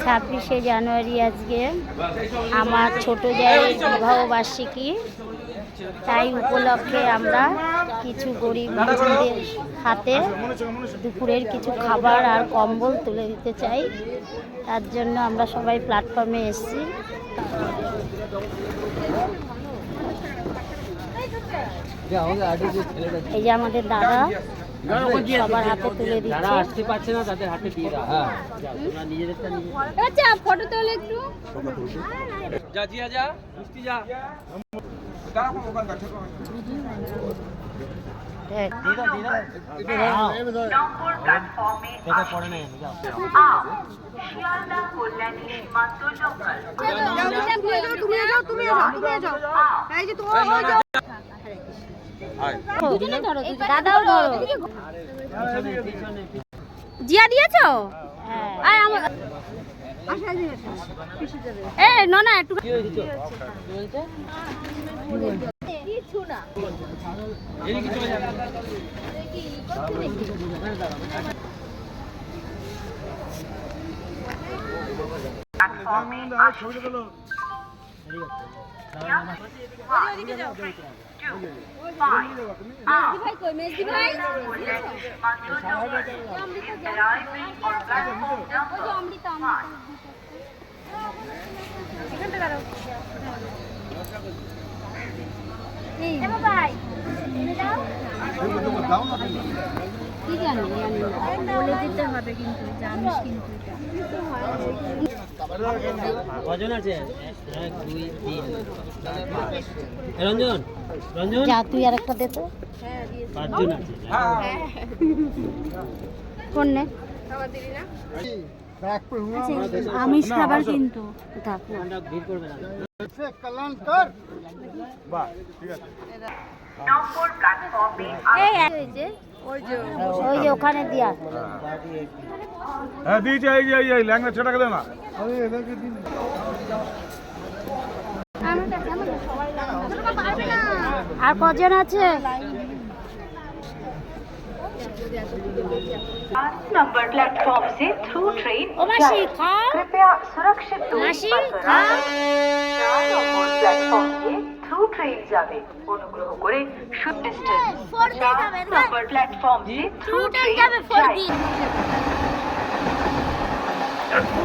26শে জানুয়ারি আজকে আমার ছোট জায়ের বিবাহবার্ষিকী। তাই উপলক্ষে আমরা কিছু গরিব মানুষদের হাতে দুপুরের কিছু খাবার আর কম্বল তুলে দিতে চাই। তার জন্য আমরা সবাই প্ল্যাটফর্মে এসেছি। এই যে আমাদের দাদা সবার হাতে তুলে দিচ্ছে। যারা আসতে পারছে না তাদের হাতে দিয়ে দাও। তোমরা নিজেদেরটা নিজে। আচ্ছা ফটো তোলে একটু। যা জিয়া যা, মিষ্টি যা। নম্বর প্ল্যাটফর্মে এটা পড়ে নাই যাও। শিয়ালদা কল্যাণী সীমান্ত লোকাল। তুমি যাও। এই যে তোমার দাদাও ধরো। জিয়া দিয়েছো? হ্যাঁ। আয় আমার এই ননা একটু কি হয়েছে? কি বলছে? কিছু না। এই কি চলে যাবে? প্ল্যাটফর্মে আসছে। ওদিকে যাও। 2, 5, ভাই কই মেজদি ভাই? কল্যাণী সীমান্ত লোকাল। Arriving on platform ওই যে number অমৃতা 5. এখানটা দাঁড়াও। এই ভাই এনে দাও। কি জানি বলে দিতে হবে কিন্তু জানিস কিন্তু কজন আছে? 1 2 3 রঞ্জন রঞ্জন যা তুই আর একটা দে তো। 5 জন আছে। কোন নে? আমিষ খাবার কিন্তু আমরা ভিড় করবে না। নম্বর প্ল্যাটফর্মে এই যে ওই যে ওই যে ওখানে দিয়া। হ্যাঁ দিয়েছে। এই ল্যাংড়া ছেটাকে দে না। আর কজন আছে? 5 नंबर प्लेटफॉर्म से थ्रू ट्रेन ও মাসি খা। कृपया सुरक्षित दूरी মাসি पर খা। 4 নম্বর প্ল্যাটফর্ম দিয়ে থ্রু ট্রেন যাবে। অনুগ্রহ করে শুড ডিস্টেন্স 4 নম্বর প্ল্যাটফর্ম দিয়ে থ্রু ট্রেন যাবে যায়। 4 দিন।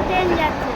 ট্রেন যাচ্ছে।